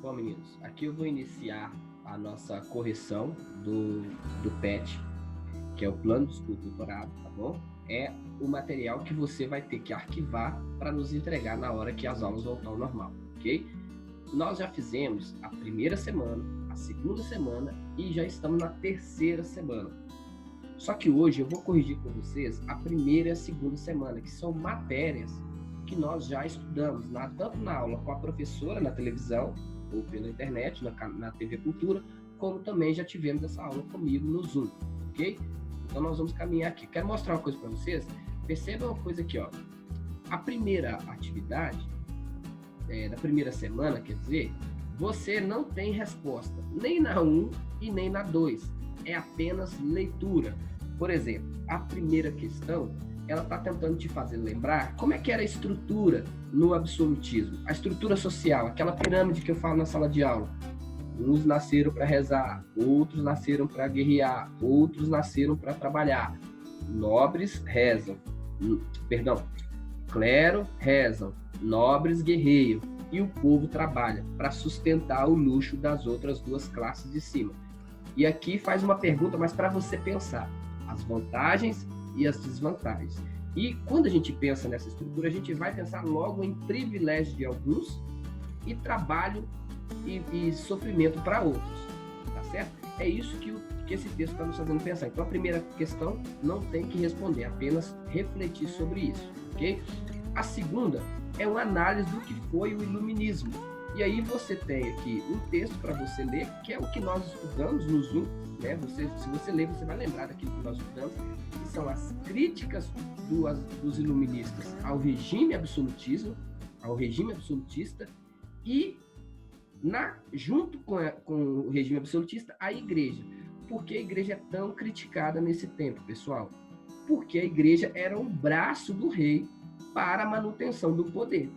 Bom, meninos, aqui eu vou iniciar a nossa correção do PET, que é o Plano de Estudo do Doutorado, tá bom? É o material que você vai ter que arquivar para nos entregar na hora que as aulas voltam ao normal, ok? Nós já fizemos a primeira semana, a segunda semana e já estamos na terceira semana. Só que hoje eu vou corrigir com vocês a primeira e a segunda semana, que são matérias que nós já estudamos, tanto na aula com a professora na televisão, ou pela internet, na TV Cultura, como também já tivemos essa aula comigo no Zoom, ok? Então nós vamos caminhar aqui. Quero mostrar uma coisa para vocês. Percebam uma coisa aqui, ó. A primeira atividade, da primeira semana, quer dizer, você não tem resposta, nem na 1 e nem na 2. É apenas leitura. Por exemplo, a primeira questão, ela está tentando te fazer lembrar como é que era a estrutura no absolutismo. A estrutura social, aquela pirâmide que eu falo na sala de aula. Uns nasceram para rezar, outros nasceram para guerrear, outros nasceram para trabalhar. Nobres rezam, clero rezam, nobres guerreiam, e o povo trabalha para sustentar o luxo das outras duas classes de cima. E aqui faz uma pergunta, mas para você pensar, as vantagens e as desvantagens. E quando a gente pensa nessa estrutura, a gente vai pensar logo em privilégio de alguns e trabalho e sofrimento para outros, tá certo? É isso que esse texto está nos fazendo pensar. Então, a primeira questão não tem que responder, apenas refletir sobre isso, ok? A segunda é uma análise do que foi o iluminismo. E aí você tem aqui um texto para você ler, que é o que nós estudamos no Zoom, né? Se você ler, você vai lembrar daquilo que nós estudamos, que são as críticas dos iluministas ao regime absolutista, e junto com o regime absolutista, a igreja. Por que a igreja é tão criticada nesse tempo, pessoal? Porque a igreja era um braço do rei para a manutenção do poder.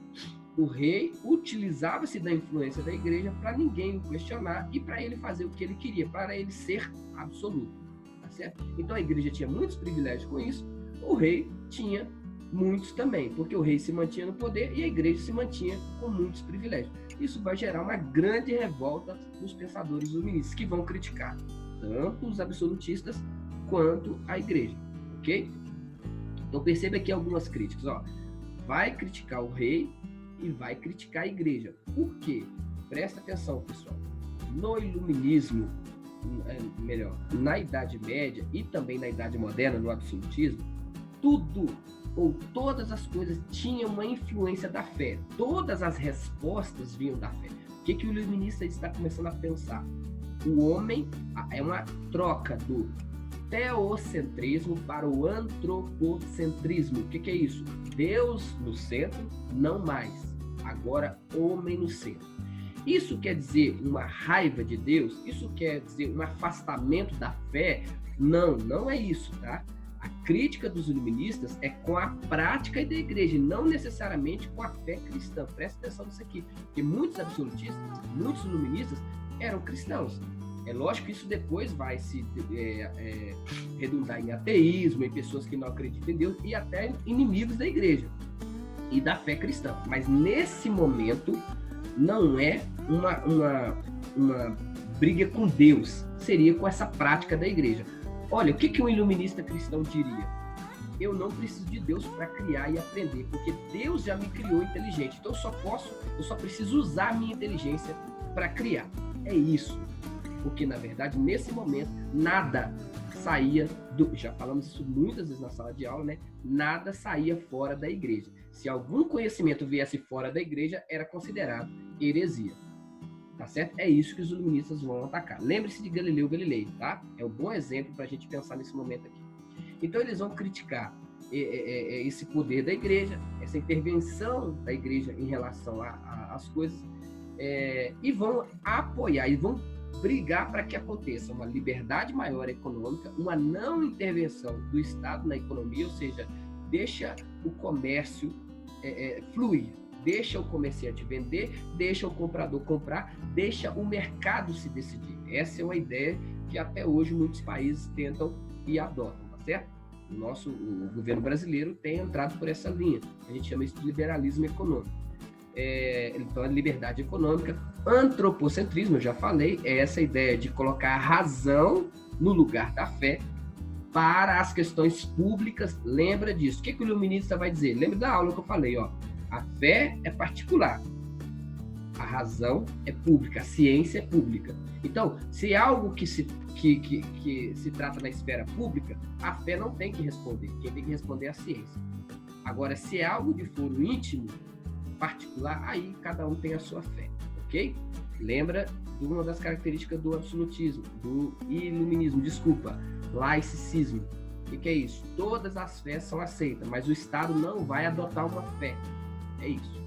O rei utilizava-se da influência da igreja para ninguém o questionar e para ele fazer o que ele queria, para ele ser absoluto, tá certo? Então a igreja tinha muitos privilégios com isso, o rei tinha muitos também, porque o rei se mantinha no poder e a igreja se mantinha com muitos privilégios. Isso vai gerar uma grande revolta nos pensadores iluministas, que vão criticar tanto os absolutistas quanto a igreja, ok? Então perceba aqui algumas críticas, ó. Vai criticar o rei e vai criticar a igreja. Por quê? Presta atenção, pessoal. No iluminismo, na Idade Média e também na Idade Moderna, no absolutismo, tudo ou todas as coisas tinham uma influência da fé. Todas as respostas vinham da fé. O que o iluminista está começando a pensar? O homem é uma troca do teocentrismo para o antropocentrismo. O que é isso? Deus no centro, não mais. Agora, homem no centro. Isso quer dizer uma raiva de Deus? Isso quer dizer um afastamento da fé? Não, não é isso, tá? A crítica dos iluministas é com a prática da igreja, não necessariamente com a fé cristã. Presta atenção nisso aqui, porque muitos absolutistas, muitos iluministas eram cristãos. É lógico que isso depois vai se redundar em ateísmo, em pessoas que não acreditam em Deus e até inimigos da igreja e da fé cristã. Mas nesse momento não é uma briga com Deus, seria com essa prática da igreja. Olha, o que um iluminista cristão diria? Eu não preciso de Deus para criar e aprender, porque Deus já me criou inteligente. Então eu só preciso usar a minha inteligência para criar. É isso. Porque, na verdade, nesse momento, nada saía já falamos isso muitas vezes na sala de aula, né? Nada saía fora da igreja. Se algum conhecimento viesse fora da igreja, era considerado heresia. Tá certo? É isso que os iluministas vão atacar. Lembre-se de Galileu Galilei, tá? É um bom exemplo para a gente pensar nesse momento aqui. Então, eles vão criticar esse poder da igreja, essa intervenção da igreja em relação às coisas, e vão apoiar, e vão brigar para que aconteça uma liberdade maior econômica, uma não intervenção do Estado na economia, ou seja, deixa o comércio fluir, deixa o comerciante vender, deixa o comprador comprar, deixa o mercado se decidir. Essa é uma ideia que até hoje muitos países tentam e adotam, tá certo? O governo brasileiro tem entrado por essa linha, a gente chama isso de liberalismo econômico. Então, a liberdade econômica. Antropocentrismo, eu já falei, é essa ideia de colocar a razão no lugar da fé para as questões públicas. Lembra disso. O que o iluminista vai dizer? Lembra da aula que eu falei, ó. A fé é particular, a razão é pública, a ciência é pública. Então, se é algo que se trata na esfera pública, a fé não tem que responder. Quem tem que responder é a ciência. Agora, se é algo de foro íntimo, particular, aí cada um tem a sua fé, ok? Lembra de uma das características do absolutismo, do iluminismo, laicismo. O que é isso? Todas as fés são aceitas, mas o Estado não vai adotar uma fé. É isso.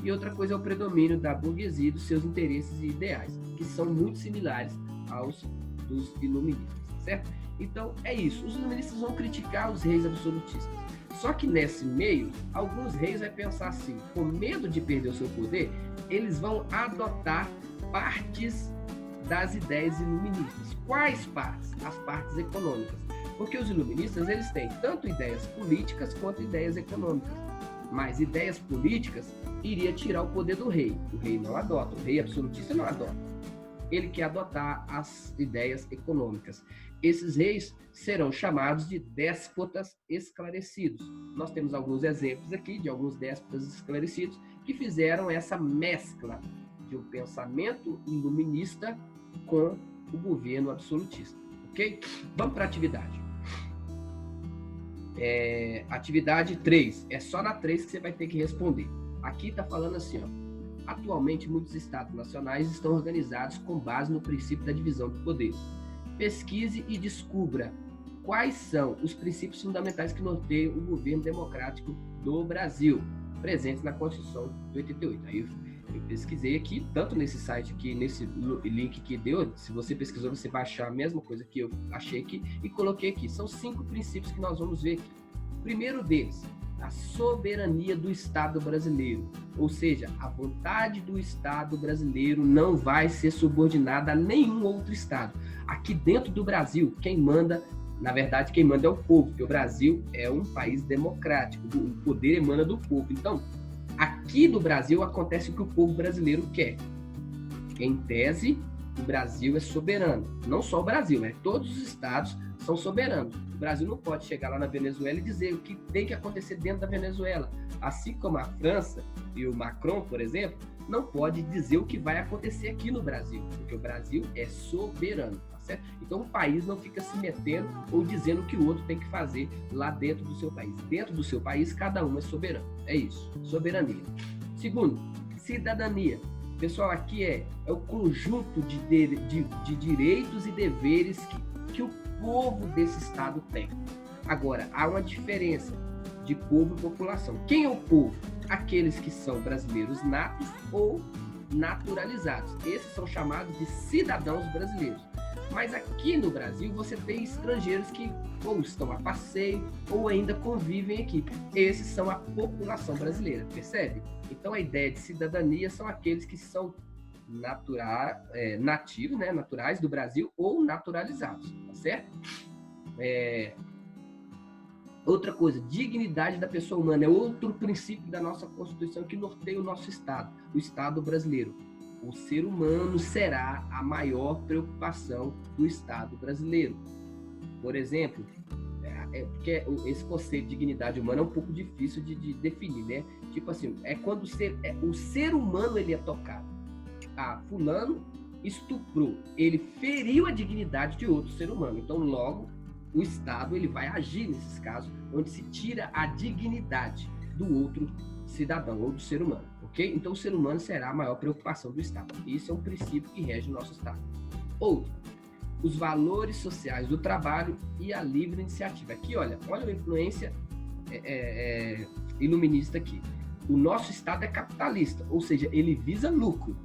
E outra coisa é o predomínio da burguesia e dos seus interesses e ideais, que são muito similares aos dos iluministas, certo? Então, é isso. Os iluministas vão criticar os reis absolutistas. Só que nesse meio, alguns reis vão pensar assim, com medo de perder o seu poder, eles vão adotar partes das ideias iluministas. Quais partes? As partes econômicas. Porque os iluministas, eles têm tanto ideias políticas quanto ideias econômicas. Mas ideias políticas iria tirar o poder do rei. O rei não adota, o rei absolutista não adota. Ele quer adotar as ideias econômicas. Esses reis serão chamados de déspotas esclarecidos. Nós temos alguns exemplos aqui de alguns déspotas esclarecidos que fizeram essa mescla de um pensamento iluminista com o governo absolutista. Ok? Vamos para a atividade. Atividade 3. É só na 3 que você vai ter que responder. Aqui está falando assim, ó. Atualmente, muitos estados nacionais estão organizados com base no princípio da divisão de poderes. Pesquise e descubra quais são os princípios fundamentais que norteiam o governo democrático do Brasil, presentes na Constituição de 88. Aí eu pesquisei aqui, tanto nesse site aqui, nesse link que deu, se você pesquisou, você vai achar a mesma coisa que eu achei aqui, e coloquei aqui. São 5 princípios que nós vamos ver aqui. O primeiro deles, a soberania do Estado brasileiro, ou seja, a vontade do Estado brasileiro não vai ser subordinada a nenhum outro Estado. Aqui dentro do Brasil, quem manda, na verdade, quem manda é o povo, porque o Brasil é um país democrático, o poder emana do povo. Então, aqui no Brasil acontece o que o povo brasileiro quer. Em tese, o Brasil é soberano. Não só o Brasil, né? Todos os estados são soberanos. O Brasil não pode chegar lá na Venezuela e dizer o que tem que acontecer dentro da Venezuela. Assim como a França e o Macron, por exemplo, não pode dizer o que vai acontecer aqui no Brasil, porque o Brasil é soberano, tá certo? Então o país não fica se metendo ou dizendo o que o outro tem que fazer lá dentro do seu país. Dentro do seu país, cada um é soberano. É isso, soberania. Segundo, cidadania. Pessoal, aqui é o conjunto de direitos e deveres que o povo desse estado tem. Agora, há uma diferença de povo e população. Quem é o povo? Aqueles que são brasileiros natos ou naturalizados. Esses são chamados de cidadãos brasileiros. Mas aqui no Brasil você tem estrangeiros que ou estão a passeio ou ainda convivem aqui. Esses são a população brasileira, percebe? Então a ideia de cidadania são aqueles que são nativos, né, naturais do Brasil ou naturalizados, tá certo? Outra coisa, dignidade da pessoa humana é outro princípio da nossa Constituição que norteia o nosso Estado, o Estado brasileiro. O ser humano será a maior preocupação do Estado brasileiro. Por exemplo, porque esse conceito de dignidade humana é um pouco difícil de definir, né? Tipo assim, é quando o ser humano ele é tocado. Fulano estuprou, ele feriu a dignidade de outro ser humano. Então, logo, o Estado ele vai agir nesses casos onde se tira a dignidade do outro cidadão ou do ser humano, ok? Então, o ser humano será a maior preocupação do Estado. Isso é um princípio que rege o nosso Estado. Outro, os valores sociais do trabalho e a livre iniciativa. Aqui, olha a influência iluminista aqui. O nosso Estado é capitalista, ou seja, ele visa lucro.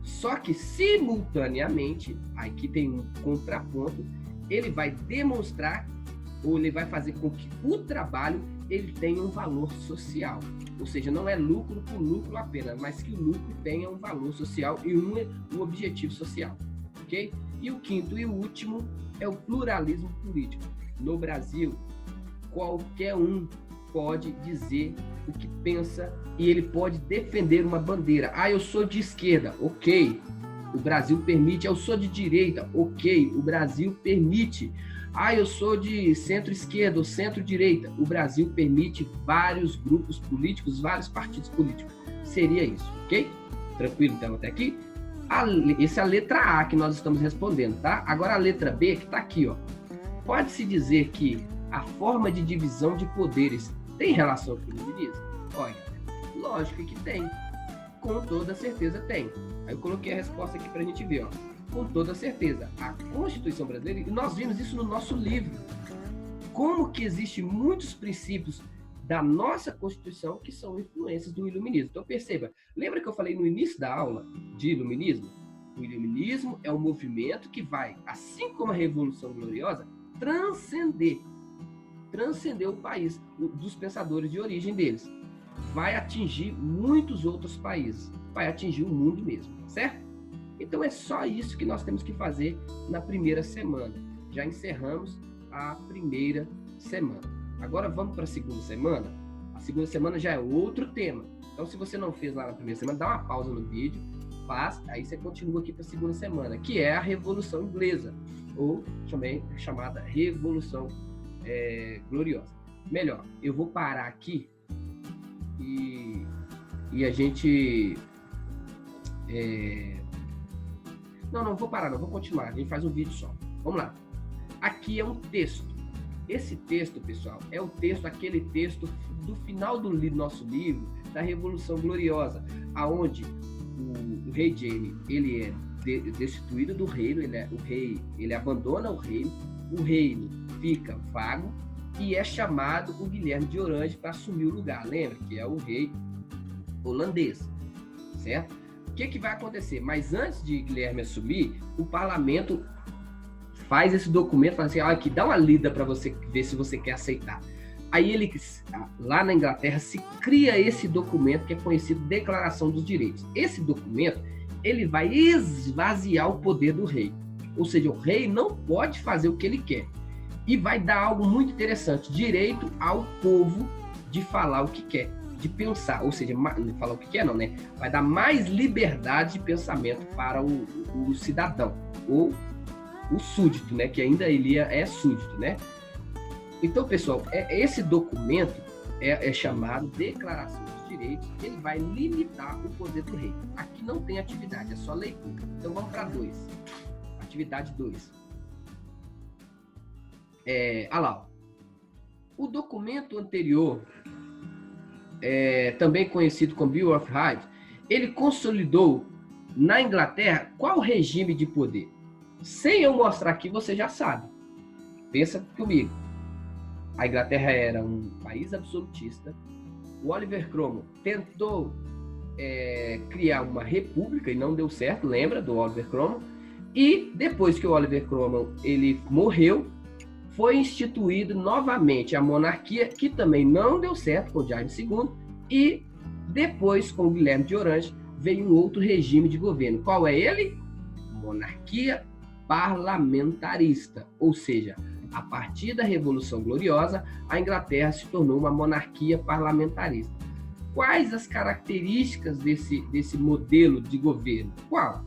Só que, simultaneamente, aqui tem um contraponto, ele vai demonstrar, ou ele vai fazer com que o trabalho ele tenha um valor social. Ou seja, não é lucro por lucro apenas, mas que o lucro tenha um valor social e um objetivo social. Ok? E o quinto e o último é o pluralismo político. No Brasil, qualquer um pode dizer o que pensa e ele pode defender uma bandeira. Ah, eu sou de esquerda, ok, o Brasil permite. Eu sou de direita, ok, o Brasil permite. Ah, eu sou de centro-esquerda ou centro-direita, o Brasil permite vários grupos políticos, vários partidos políticos. Seria isso, ok? Tranquilo, então, até aqui? Essa é a letra A que nós estamos respondendo, tá? Agora a letra B, que está aqui, ó. Pode-se dizer que a forma de divisão de poderes tem relação com o iluminismo? Olha, lógico que tem. Com toda certeza tem. Aí eu coloquei a resposta aqui para a gente ver, ó. Com toda certeza. A Constituição brasileira, e nós vimos isso no nosso livro, como que existem muitos princípios da nossa Constituição que são influências do iluminismo. Então perceba, lembra que eu falei no início da aula de iluminismo? O iluminismo é um movimento que vai, assim como a Revolução Gloriosa, transcender o país, dos pensadores de origem deles. Vai atingir muitos outros países, vai atingir o mundo mesmo, certo? Então é só isso que nós temos que fazer na primeira semana. Já encerramos a primeira semana. Agora vamos para a segunda semana. A segunda semana já é outro tema. Então se você não fez lá na primeira semana, dá uma pausa no vídeo, faz, aí você continua aqui para a segunda semana, que é a Revolução Inglesa, ou também chamada Revolução Gloriosa. Melhor, eu vou parar aqui e a gente... Não vou parar, não, vou continuar. A gente faz um vídeo só. Vamos lá. Aqui é um texto. Esse texto, pessoal, é o texto, aquele texto do final do nosso livro, da Revolução Gloriosa, aonde o rei Jaime, ele é destituído do reino, ele abandona o reino fica vago e é chamado o Guilherme de Orange para assumir o lugar. Lembra que é o rei holandês, certo? O que vai acontecer? Mas antes de Guilherme assumir, o parlamento faz esse documento, fala assim, aqui, dá uma lida para você ver se você quer aceitar. Aí lá na Inglaterra, se cria esse documento que é conhecido Declaração dos Direitos. Esse documento, ele vai esvaziar o poder do rei. Ou seja, o rei não pode fazer o que ele quer. E vai dar algo muito interessante, direito ao povo de falar o que quer, de pensar, ou seja, não falar o que quer não, né? Vai dar mais liberdade de pensamento para o cidadão, ou o súdito, né? Que ainda ele é súdito, né? Então, pessoal, esse documento é chamado Declaração dos Direitos, ele vai limitar o poder do rei. Aqui não tem atividade, é só leitura. Então vamos para 2. Atividade 2. Olha lá. O documento anterior, também conhecido como Bill of Rights, ele consolidou na Inglaterra qual regime de poder? Sem eu mostrar aqui, você já sabe. Pensa comigo. A Inglaterra era um país absolutista. O Oliver Cromwell tentou criar uma república e não deu certo, lembra do Oliver Cromwell? E depois que o Oliver Cromwell ele morreu, foi instituído novamente a monarquia, que também não deu certo com o Jaime II, e depois, com o Guilherme de Orange, veio um outro regime de governo. Qual é ele? Monarquia parlamentarista, ou seja, a partir da Revolução Gloriosa, a Inglaterra se tornou uma monarquia parlamentarista. Quais as características desse modelo de governo? Qual?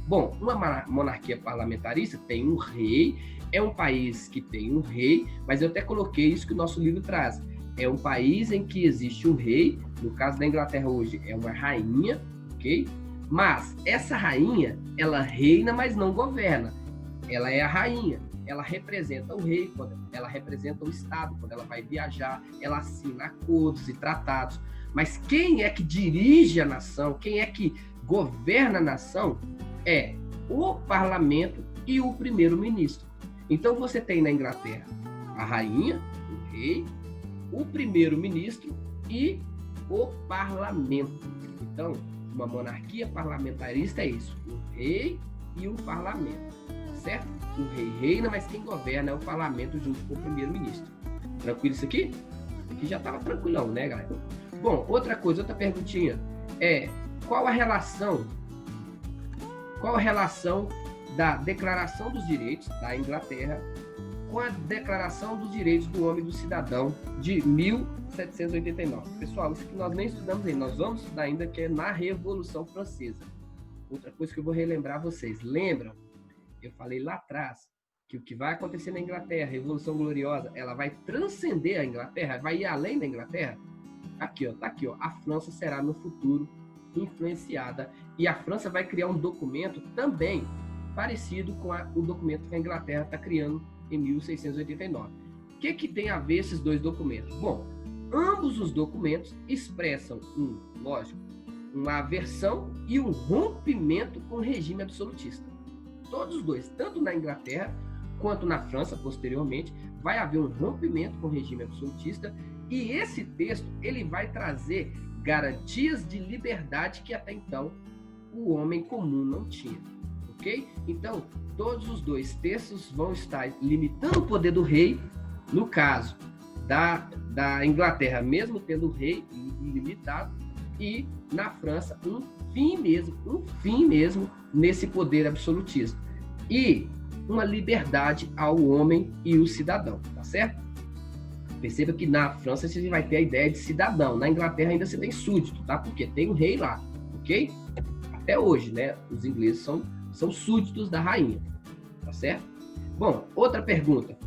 Bom, uma monarquia parlamentarista tem um rei, é um país que tem um rei, mas eu até coloquei isso que o nosso livro traz. É um país em que existe um rei, no caso da Inglaterra hoje é uma rainha, ok? Mas essa rainha, ela reina, mas não governa. Ela é a rainha, ela representa o rei, ela representa o Estado, quando ela vai viajar, ela assina acordos e tratados. Mas quem é que dirige a nação, quem é que governa a nação, é o parlamento e o primeiro-ministro. Então você tem na Inglaterra a rainha, o rei, o primeiro-ministro e o parlamento. Então, uma monarquia parlamentarista é isso, o rei e o parlamento, certo? O rei reina, mas quem governa é o parlamento junto com o primeiro-ministro. Tranquilo isso aqui? Isso aqui já estava tranquilão, né, galera? Bom, outra perguntinha qual a relação da Declaração dos Direitos da Inglaterra com a Declaração dos Direitos do Homem e do Cidadão de 1789. Pessoal, isso que nós nem estudamos ainda, nós vamos estudar ainda, que é na Revolução Francesa. Outra coisa que eu vou relembrar vocês, lembram? Eu falei lá atrás que o que vai acontecer na Inglaterra, a Revolução Gloriosa, ela vai transcender a Inglaterra, vai ir além da Inglaterra. Aqui, ó, tá aqui, ó. A França será no futuro influenciada e a França vai criar um documento também parecido com o documento que a Inglaterra está criando em 1689. O que tem a ver esses dois documentos? Bom, ambos os documentos expressam, lógico, uma aversão e um rompimento com o regime absolutista. Todos os dois, tanto na Inglaterra quanto na França, posteriormente, vai haver um rompimento com o regime absolutista e esse texto ele vai trazer garantias de liberdade que até então o homem comum não tinha. Ok? Então, todos os dois textos vão estar limitando o poder do rei, no caso da Inglaterra, mesmo tendo o rei ilimitado, e na França, um fim mesmo nesse poder absolutista. E uma liberdade ao homem e o cidadão, tá certo? Perceba que na França você vai ter a ideia de cidadão, na Inglaterra ainda você tem súdito, tá? Porque tem um rei lá, ok? Até hoje, né? Os ingleses são súditos da rainha, tá certo? Bom, outra pergunta.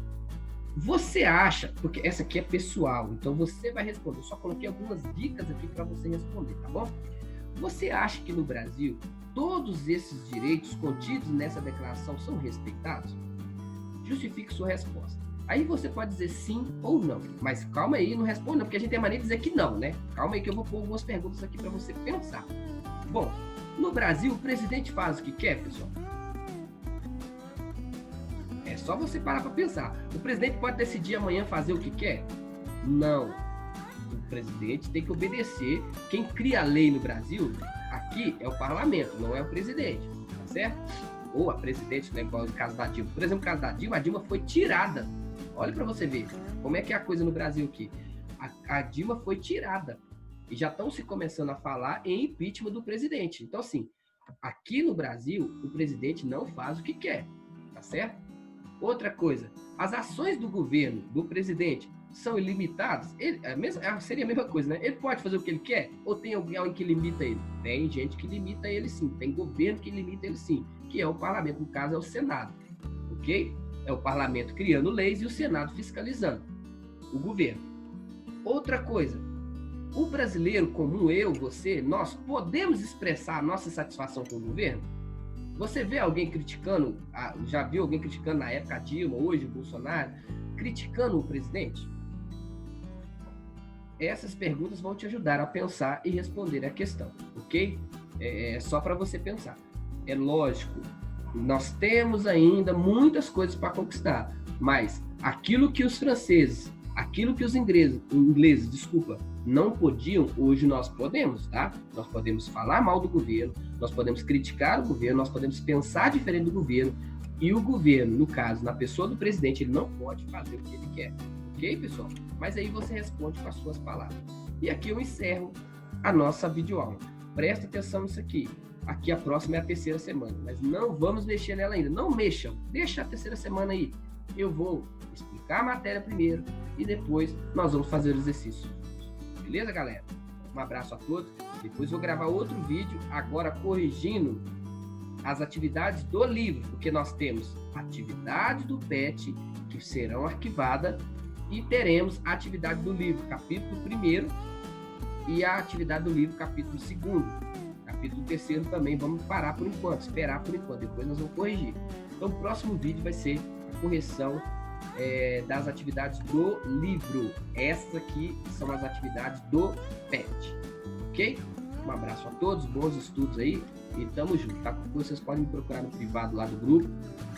Você acha, porque essa aqui é pessoal, então você vai responder, eu só coloquei algumas dicas aqui para você responder, tá bom? Você acha que no Brasil todos esses direitos contidos nessa declaração são respeitados? Justifique sua resposta. Aí você pode dizer sim ou não, mas calma aí, não responda, porque a gente tem mania de dizer que não, né? Calma aí que eu vou pôr algumas perguntas aqui para você pensar. Bom, no Brasil o presidente faz o que quer, pessoal? É só você parar para pensar. O presidente pode decidir amanhã fazer o que quer? Não. O presidente tem que obedecer. Quem cria a lei no Brasil, aqui, é o parlamento, não é o presidente, tá certo? Ou a presidente, né, igual no caso da Dilma. Por exemplo, no caso da Dilma, a Dilma foi tirada. Olha para você ver como é que é a coisa no Brasil aqui. A Dilma foi tirada. E já estão se começando a falar em impeachment do presidente. Então, assim, aqui no Brasil, o presidente não faz o que quer, tá certo? Outra coisa, as ações do governo, do presidente, são ilimitadas? Seria a mesma coisa, né? Ele pode fazer o que ele quer? Ou tem alguém que limita ele? Tem gente que limita ele sim, tem governo que limita ele sim, que é o parlamento, no caso é o Senado, ok? É o parlamento criando leis e o Senado fiscalizando o governo. Outra coisa, o brasileiro comum, eu, você, nós podemos expressar a nossa satisfação com o governo? Você vê alguém criticando, já viu alguém criticando na época a Dilma, hoje o Bolsonaro, criticando o presidente? Essas perguntas vão te ajudar a pensar e responder a questão, ok? É só para você pensar. É lógico, nós temos ainda muitas coisas para conquistar, mas aquilo que os franceses, aquilo que os ingleses, não podiam, hoje nós podemos, tá? Nós podemos falar mal do governo, nós podemos criticar o governo, nós podemos pensar diferente do governo, e o governo, no caso, na pessoa do presidente, ele não pode fazer o que ele quer. Ok, pessoal? Mas aí você responde com as suas palavras. E aqui eu encerro a nossa videoaula. Presta atenção nisso aqui. Aqui a próxima é a terceira semana, mas não vamos mexer nela ainda. Não mexam, deixa a terceira semana aí. Eu vou explicar a matéria primeiro e depois nós vamos fazer o exercício. Beleza, galera? Um abraço a todos. Depois vou gravar outro vídeo, agora corrigindo as atividades do livro, porque nós temos atividades do PET que serão arquivadas e teremos a atividade do livro, capítulo 1º, e a atividade do livro, capítulo 2º. Capítulo 3º também vamos parar por enquanto, esperar por enquanto, depois nós vamos corrigir. Então o próximo vídeo vai ser a correção das atividades do livro. Essas aqui são as atividades do PET, ok? Um abraço a todos, bons estudos aí e tamo junto, tá? Vocês podem me procurar no privado lá do grupo,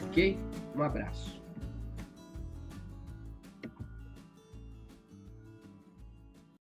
ok? Um abraço.